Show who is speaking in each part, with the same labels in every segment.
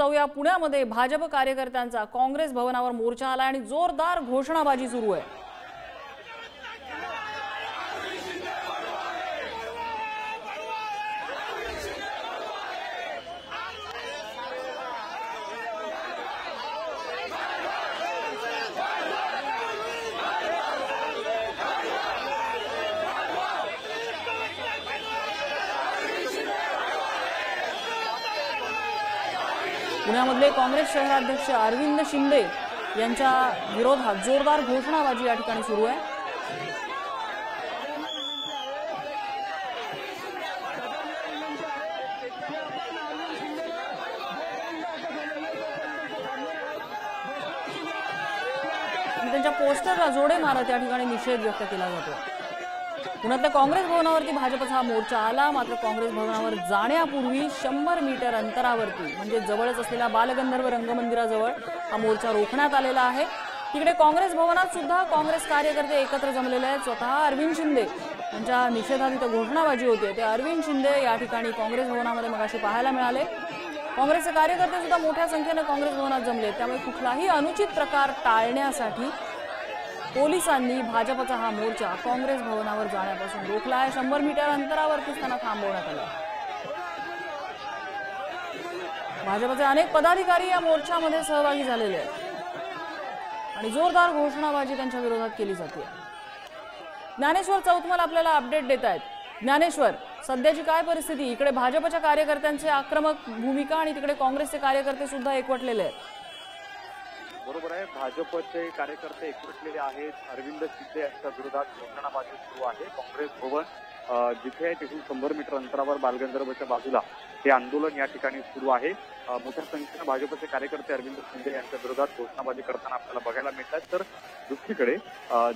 Speaker 1: जाऊया पुण्यामध्ये भाजप कार्यकर्त्यांचा काँग्रेस भवनावर मोर्चा आला आणि जोरदार घोषणाबाजी सुरू आहे। पुण्यामधले काँग्रेस शहराध्यक्ष अरविंद शिंदे यांच्या विरोधात जोरदार घोषणाबाजी या ठिकाणी सुरू आहे। त्यांच्या पोस्टरला जोडे मारत या ठिकाणी निषेध व्यक्त केला जातो। पुण्यातल्या काँग्रेस भवनावरती भाजपचा हा मोर्चा आला, मात्र काँग्रेस भवनावर जाण्यापूर्वी 100 मीटर अंतरावरती म्हणजे जवळच असलेल्या बालगंधर्व रंगमंदिराजवळ हा मोर्चा रोखण्यात आलेला आहे। तिकडे काँग्रेस भवनात सुद्धा काँग्रेस कार्यकर्ते एकत्र जमलेले आहेत। स्वतः अरविंद शिंदे यांच्या निषेधात इथं घोषणाबाजी होते। ते अरविंद शिंदे या ठिकाणी काँग्रेस भवनामध्ये मगाशी पाहायला मिळाले। काँग्रेसचे कार्यकर्ते सुद्धा मोठ्या संख्येने काँग्रेस भवनात जमले, त्यामुळे कुठलाही अनुचित प्रकार टाळण्यासाठी पोलिसांनी भाजपचा हा मोर्चा काँग्रेस भवनावर जाण्यापासून रोखला आहे। 100 मीटर अंतरावरतीच त्यांना थांबवण्यात आलं। भाजपचे अनेक पदाधिकारी या मोर्चामध्ये सहभागी झालेले आहेत आणि जोरदार घोषणाबाजी त्यांच्या विरोधात केली जाते। ज्ञानेश्वर चौतमल आपल्याला अपडेट देत आहेत। ज्ञानेश्वर, सध्याची काय परिस्थिती? इकडे भाजपच्या कार्यकर्त्यांची आक्रमक भूमिका आणि तिकडे काँग्रेसचे कार्यकर्ते सुद्धा एकवटलेले आहेत।
Speaker 2: बरोबर आहे, भाजपचे कार्यकर्ते एकवटलेले आहेत। अरविंद शिंदे यांच्या विरोधात घोषणाबाजी सुरू आहे। काँग्रेस भवन जिथे आहे तिथून 100 मीटर अंतरावर बालगंधर्वच्या बाजूला हे आंदोलन या ठिकाणी सुरू आहे। मोठ्या संख्येने भाजपचे कार्यकर्ते अरविंद शिंदे यांच्या विरोधात घोषणाबाजी करताना आपल्याला बघायला मिळतात। तर दुसरीकडे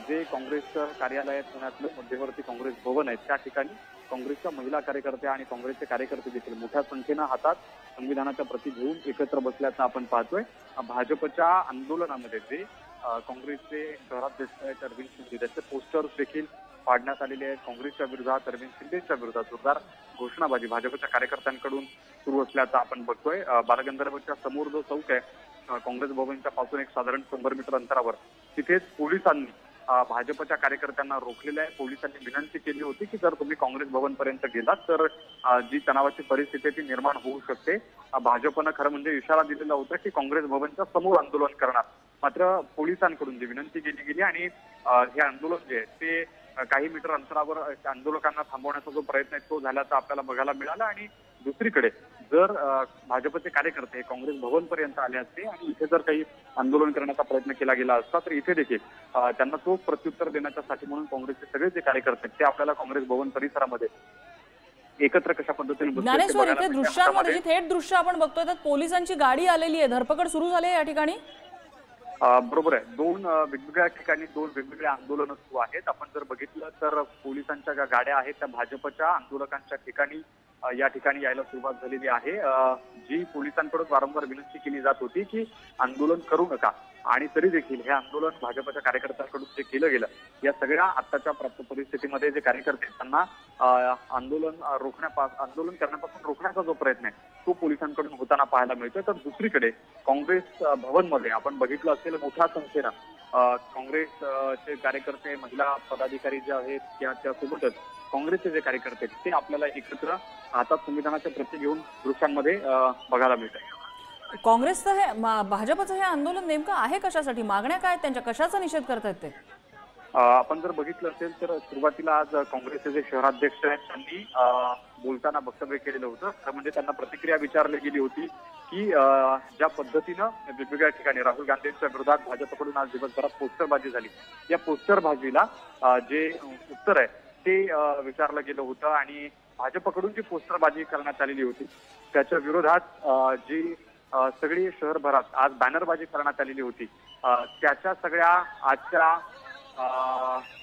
Speaker 2: जे काँग्रेसचं कार्यालय आहे पुण्यातलं मध्यवर्ती काँग्रेस भवन आहे त्या ठिकाणी काँग्रेसच्या महिला कार्यकर्त्या आणि काँग्रेसचे कार्यकर्ते देखील मोठ्या संख्येनं हातात संविधानाच्या प्रती घेऊन एकत्र बसल्याचं आपण पाहतोय। भाजपच्या आंदोलनामध्ये जे काँग्रेसचे शहराध्यक्ष आहेत अरविंद शिंदे त्याचे पोस्टर्स देखील फाडण्यात आलेले आहेत। काँग्रेसच्या विरोधात अरविंद शिंदेच्या विरोधात जोरदार घोषणाबाजी भाजपच्या कार्यकर्त्यांकडून सुरू असल्याचं आपण बघतोय। बालगंधर्वच्या समोर जो चौक आहे काँग्रेस भवनच्या पासून एक साधारण 100 मीटर अंतरावर तिथेच पोलिसांनी भाजपच्या कार्यकर्त्यांना रोखलेलं आहे। पोलिसांनी विनंती केली होती की जर तुम्ही काँग्रेस भवन पर्यंत गेलात तर जी तणावाची परिस्थिती ती निर्माण होऊ शकते। भाजपनं खरं म्हणजे इशारा दिलेला होता की काँग्रेस भवनच्या समोर आंदोलन करणार, मात्र पोलिसांकडून जी विनंती केली गेली आणि हे आंदोलन जे आहे ते काही मीटर अंतरावर आंदोलकांना थांबवण्याचा जो प्रयत्न आहे तो झाल्याचा आपल्याला बघायला मिळाला। आणि दुसरीकडे जर भाजपचे कार्यकर्ते काँग्रेस भवन पर्यंत आले असते आणि इथे जर काही आंदोलन करण्याचा प्रयत्न केला गेला असता तर इथे देखील त्यांना तो प्रत्युत्तर देण्यासाठी म्हणून काँग्रेसचे सगळे जे कार्यकर्ते ते आपल्याला काँग्रेस भवन परिसरामध्ये एकत्र कशा पद्धतीने
Speaker 1: ज्ञानेश्वर, इथे दृश्यांमध्ये थेट दृश्य आपण बघतोय तर पोलिसांची गाडी आलेली आहे, धरपकड सुरू झाली आहे या ठिकाणी।
Speaker 2: बरोबर आहे, दोन वेगवेगळ्या ठिकाणी दोन वेगवेगळे आंदोलन सुरू आहेत। आपण जर बघितलं तर पोलिसांच्या ज्या गाड्या आहेत त्या भाजपच्या आंदोलकांच्या ठिकाणी या ठिकाणी यायला सुरुवात झालेली आहे। जी पोलिसांकडून वारंवार विनंती केली जात होती की आंदोलन करू नका, आणि तरी देखील हे आंदोलन भाजपच्या कार्यकर्त्यांकडून जे केलं गेलं या सगळ्या आत्ताच्या परिस्थितीमध्ये जे कार्यकर्ते त्यांना आंदोलन करण्यापासून रोखण्याचा जो प्रयत्न आहे तो पोलिसांकडून होताना पाहायला मिळतोय। तर दुसरीकडे काँग्रेस भवनमध्ये आपण बघितलं असेल मोठ्या संख्येनं काँग्रेसचे कार्यकर्ते महिला पदाधिकारी जे आहेत त्यासोबतच काँग्रेसचे जे कार्यकर्ते ते आपल्याला एकत्र हातात संविधानाच्या प्रती घेऊन दृश्यांमध्ये बघायला मिळत आहे।
Speaker 1: काँग्रेसचं हे भाजपचं हे आंदोलन नेमकं आहे कशासाठी? मागण्या काय त्यांच्या, कशाचा निषेध करतायत ते?
Speaker 2: आपण जर बघितलं असेल तर सुरुवातीला आज काँग्रेसचे जे शहराध्यक्ष आहेत त्यांनी बोलताना वक्तव्य केलेलं होतं। तर म्हणजे त्यांना प्रतिक्रिया विचारली गेली होती की ज्या पद्धतीनं वेगवेगळ्या ठिकाणी राहुल गांधींच्या विरोधात भाजपकडून आज दिवसभरात पोस्टरबाजी झाली, या पोस्टरबाजीला जे उत्तर आहे ते विचारलं गेलं होतं आणि भाजपकडून जी पोस्टरबाजी करण्यात आलेली होती त्याच्या विरोधात जी सगळी शहरभरात आज बॅनरबाजी करण्यात आलेली होती त्याच्या सगळ्या आजच्या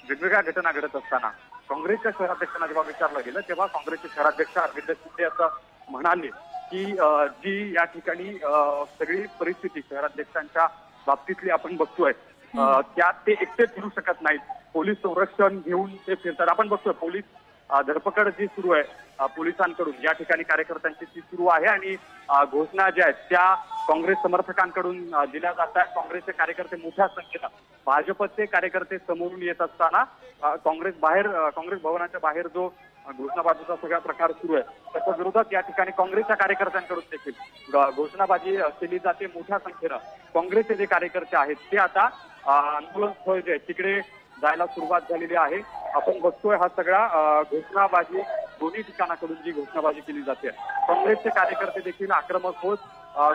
Speaker 2: वेगवेगळ्या घटना घडत असताना काँग्रेसच्या शहराध्यक्षांना जेव्हा विचारलं गेलं तेव्हा काँग्रेसचे शहराध्यक्ष अरविंद शिंदे असं म्हणाले की जी या ठिकाणी सगळी परिस्थिती शहराध्यक्षांच्या बाबतीतली आपण बघतोय त्यात ते एकटे फिरू शकत नाहीत, पोलीस संरक्षण घेऊन ते फिरतात। आपण बघतोय पोलीस धरपकड जी सुरू आहे पोलिसांकडून या ठिकाणी कार्यकर्त्यांची ती सुरू आहे आणि घोषणा ज्या आहेत त्या काँग्रेस समर्थकांकडून दिल्या जात आहेत. काँग्रेसचे कार्यकर्ते मोठ्या संख्येनं भाजपचे कार्यकर्ते समोरून येत असताना काँग्रेस भवनाच्या बाहेर जो घोषणाबाजीचा सगळा प्रकार सुरू आहे त्याच्या विरोधात या ठिकाणी काँग्रेसच्या कार्यकर्त्यांकडून देखील घोषणाबाजी केली जाते. मोठ्या संख्येनं काँग्रेसचे जे कार्यकर्ते आहेत ते आता आंदोलन स्थळ जे आहे तिकडे जायला सुरुवात झालेली आहे. आपण बघतोय हा सगळा घोषणाबाजी दोन्ही ठिकाणाकडून जी घोषणाबाजी केली जाते. काँग्रेसचे कार्यकर्ते देखील आक्रमक होत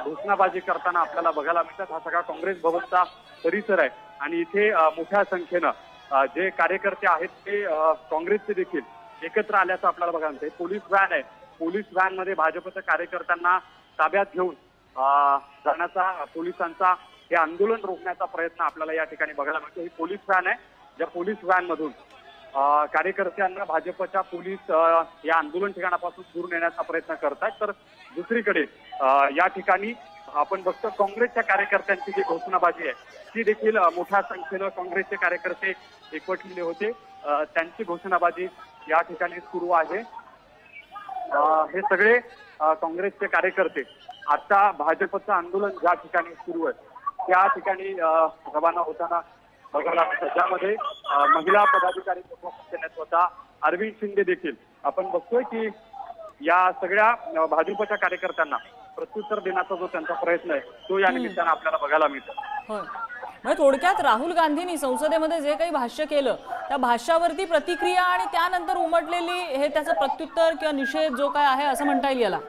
Speaker 2: घोषणाबाजी करताना आपल्याला बघायला मिळतात. हा सगळा काँग्रेस भवनचा परिसर आहे आणि इथे मोठ्या संख्येनं जे कार्यकर्ते आहेत ते काँग्रेसचे देखील एकत्र आल्याचं आपल्याला बघायला मिळते. पोलीस व्हॅन आहे. पोलीस व्हॅन मध्ये भाजपच्या कार्यकर्त्यांना ताब्यात घेऊन जाण्याचा पोलिसांचा हे आंदोलन रोखण्याचा प्रयत्न आपल्याला या ठिकाणी बघायला मिळतो. ही पोलीस व्हॅन आहे ज्या पोलीस व्हॅन मधून कार्यकर्त्यांना भाजपच्या पोलीस या आंदोलन ठिकाणापासून दूर नेण्याचा प्रयत्न करतात. तर दुसरीकडे या ठिकाणी आपण बघतो काँग्रेसच्या कार्यकर्त्यांची जी घोषणाबाजी आहे ती देखील मोठ्या संख्येनं काँग्रेसचे कार्यकर्ते एकवटलेले होते. त्यांची घोषणाबाजी या ठिकाणी सुरू आहे. हे सगळे काँग्रेसचे कार्यकर्ते आता भाजपचं आंदोलन ज्या ठिकाणी सुरू आहे त्या ठिकाणी रवाना होताना बघायला मिळतं. ज्यामध्ये महिला पदाधिकारी नेतृत्वाचा अरविंद शिंदे देखील आपण बघतोय की या सगळ्या भाजपच्या कार्यकर्त्यांना प्रत्युत्तर देण्याचा जो त्यांचा प्रयत्न आहे तो या निमित्तानं आपल्याला बघायला मिळतो.
Speaker 1: होय, म्हणजे थोडक्यात राहुल गांधींनी संसदेमध्ये जे काही भाष्य केलं त्या भाष्यावरती प्रतिक्रिया आणि त्यानंतर उमटलेली हे त्याचं प्रत्युत्तर किंवा निषेध जो काय आहे असं म्हणता येईल याला.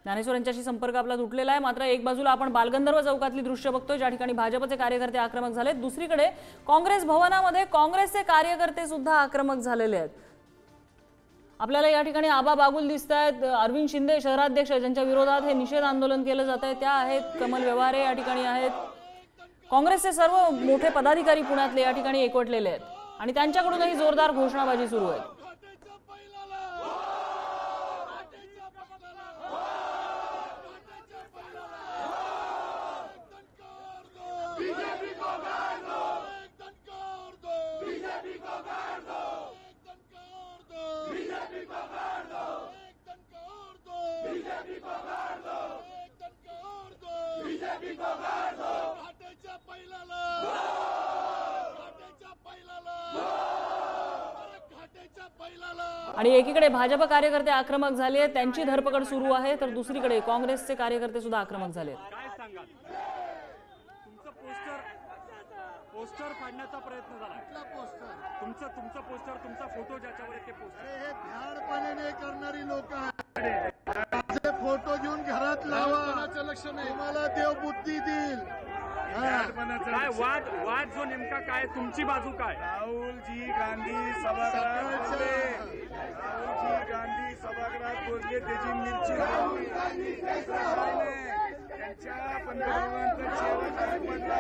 Speaker 1: ज्ञानेश्वर यांच्याशी संपर्क आपला तुटलेला आहे. मात्र एक बाजूला आपण बालगंधर्व चौकातली दृश्य बघतोय ज्या ठिकाणी भाजपचे कार्यकर्ते आक्रमक झालेत. दुसरीकडे काँग्रेस भवनामध्ये काँग्रेसचे कार्यकर्ते सुद्धा आक्रमक झालेले आहेत. आपल्याला या ठिकाणी आबा बागुल दिसत आहेत. अरविंद शिंदे शहराध्यक्ष ज्यांच्या विरोधात हे निषेध आंदोलन केलं जात आहे त्या आहेत. कमल व्यवहारे या ठिकाणी आहेत. काँग्रेसचे सर्व मोठे पदाधिकारी पुण्यातले या ठिकाणी एकवटलेले आहेत आणि त्यांच्याकडूनही जोरदार घोषणाबाजी सुरू आहे. आणि एकीकडे भाजप कार्यकर्ते आक्रमक झाले त्यांची धरपकड सुरू आहे तर दुसरीकडे काँग्रेसचे कार्यकर्ते सुद्धा आक्रमक झाले.
Speaker 3: पोस्टर फाडण्याचा प्रयत्न झाला. तुमचा पोस्टर तुमचा फोटो ज्याच्यावर ते पोस्टर हे भ्याडपणाने करणारी लोक आहेत. फोटो घेऊन घरात लावा लक्ष नाही तुम्हाला देव बुद्धी देईल. काय वाद जो नेमका काय तुमची बाजू काय? राहुलजी गांधी सभागृहात बोलले त्याची मिरची त्यांच्या पंतप्रधानांचा चेहरा पडला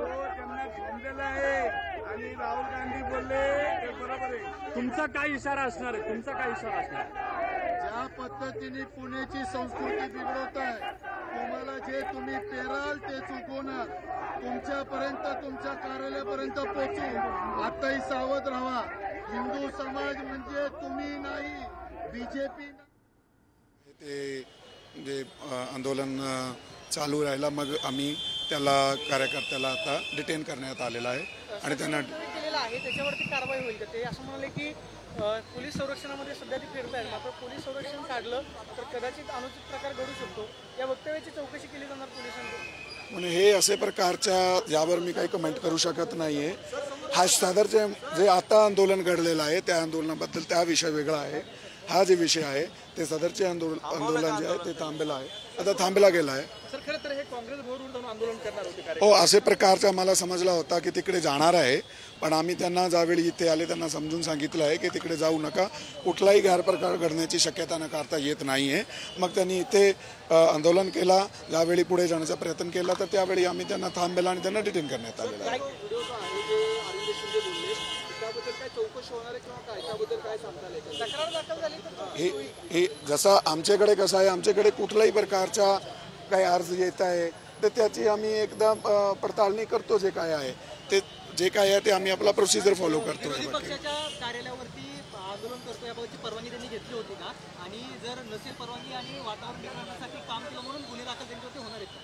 Speaker 3: तो त्यांना झोंबलेला आहे आणि राहुल गांधी बोलले ते बरोबर आहे. तुमचा काय इशारा असणार आहे? तुमचा काय इशारा असणार? ज्या पद्धतीने पुण्याची संस्कृती बिघडवत आहे तुम्हाला जे तुम्ही पेराल ते चुकवणार. तुमच्यापर्यंत तुमच्या कार्यालयापर्यंत पोहोचू. आताही सावध राहा. हिंदू समाज म्हणजे तुम्ही नाही बीजेपी.
Speaker 4: ते जे आंदोलन चालू राहिला मग आम्ही त्याला कार्यकर्त्याला आता डिटेन करण्यात आलेला आहे आणि त्यांना
Speaker 5: केलेलं आहे त्याच्यावरती कारवाई होईल. ते असं म्हणाले की पोलीस संरक्षणामध्ये सध्या ती फिरत आहेत मात्र पोलीस संरक्षण काढलं तर कदाचित अनुचित प्रकार घडू शकतो. या वक्तव्याची चौकशी केली जाणार पोलिसांकडून.
Speaker 4: म्हणजे हे असे प्रकारच्या यावर मी काही कमेंट करू शकत नाहीये. हा सदरचे जे आता आंदोलन घडलेलं आहे त्या आंदोलनाबद्दल त्या विषय वेगळा आहे. हा जे विषय आहे ते सदरचे आंदोलन जे आहे ते थांबलेलं आहे. आता थांबला गेला आहे.
Speaker 5: सर खरं तर हे काँग्रेस भवनावर जाऊन आंदोलन करणार होते.
Speaker 4: हो असे प्रकारचा मला समजला होता की तिकडे जाणार आहे पण आम्ही त्यांना ज्यावेळी इथे आले त्यांना समजून सांगितलं आहे की तिकडे जाऊ नका. कुठलाही गैरप्रकार घडण्याची शक्यता नकारता येत नाही आहे. मग त्यांनी इथे आंदोलन केला. ज्यावेळी पुढे जाण्याचा प्रयत्न केला तर त्यावेळी आम्ही त्यांना थांबेला आणि त्यांना डिटेन करण्यात आलेलं आहे. हे जसं आमच्याकडे कसं आहे आमच्याकडे कुठल्याही प्रकारचा काही अर्ज येत आहे तर त्याची आम्ही एकदा पडताळणी करतो. जे काय आहे ते आम्ही आपला प्रोसिजर फॉलो करतो.
Speaker 5: पक्षाच्या कार्यालयावरती आंदोलन करतो याबाबतची परवानगी त्यांनी घेतली होती का? आणि जर नसेल परवानगी आणि वातावरण निर्माणासाठी काम केलं म्हणून गुन्हे दाखल त्यांच्यावरती होणार आहेत का?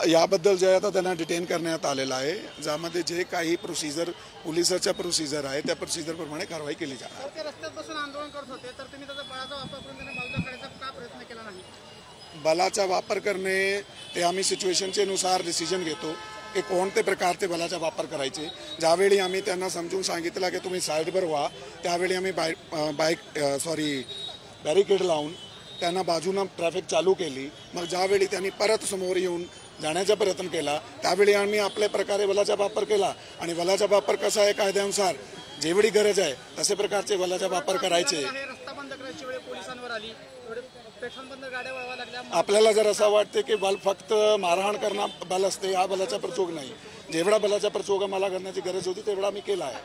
Speaker 4: याबद्दल जे आता त्यांना डिटेन करण्यात आलेलं आहे, ज्यामध्ये जे काही प्रोसिजर पोलिसाच्या प्रोसिजर आहे त्या प्रोसिजरप्रमाणे कारवाई केली जाणार.
Speaker 5: ते रस्त्यात बसून आंदोलन करत होते तर तुम्ही त्याचा बळाचा वापर करून त्यांना बाजूला काढायचा का प्रयत्न केला नाही?
Speaker 4: बलाचा वापर करणे ते आम्ही सिच्युएशनचे नुसार डिसिजन घेतो की कोणते प्रकारचे बलाचा वापर करायचे. ज्यावेळी आम्ही त्यांना समजून सांगितलं की तुम्ही साईडवर व्हा, त्यावेळी आम्ही बॅरिकेड लावून त्यांना बाजूनं ट्रॅफिक चालू केली. मग ज्यावेळी त्यांनी परत समोर येऊन जाण्याचा प्रयत्न केला त्यावेळी आम्ही आपल्या प्रकारे बलाचा वापर केला. आणि बलाचा वापर कसा आहे, कायद्यानुसार जेवढी गरज आहे तसे प्रकारचे बलाचा वापर करायचे.
Speaker 5: रस्ता बंद करायची वेळ पोलिसांवर आली, पेट्रोल बंद गाड्या वळवा लागल्या.
Speaker 4: आपल्याला जर असं वाटते की बल फक्त मारहाण करणं बल असते, हा बलाचा प्रयोग नाही. जेवढा बलाचा प्रयोग आम्हाला करण्याची गरज होती तेवढा आम्ही केला आहे.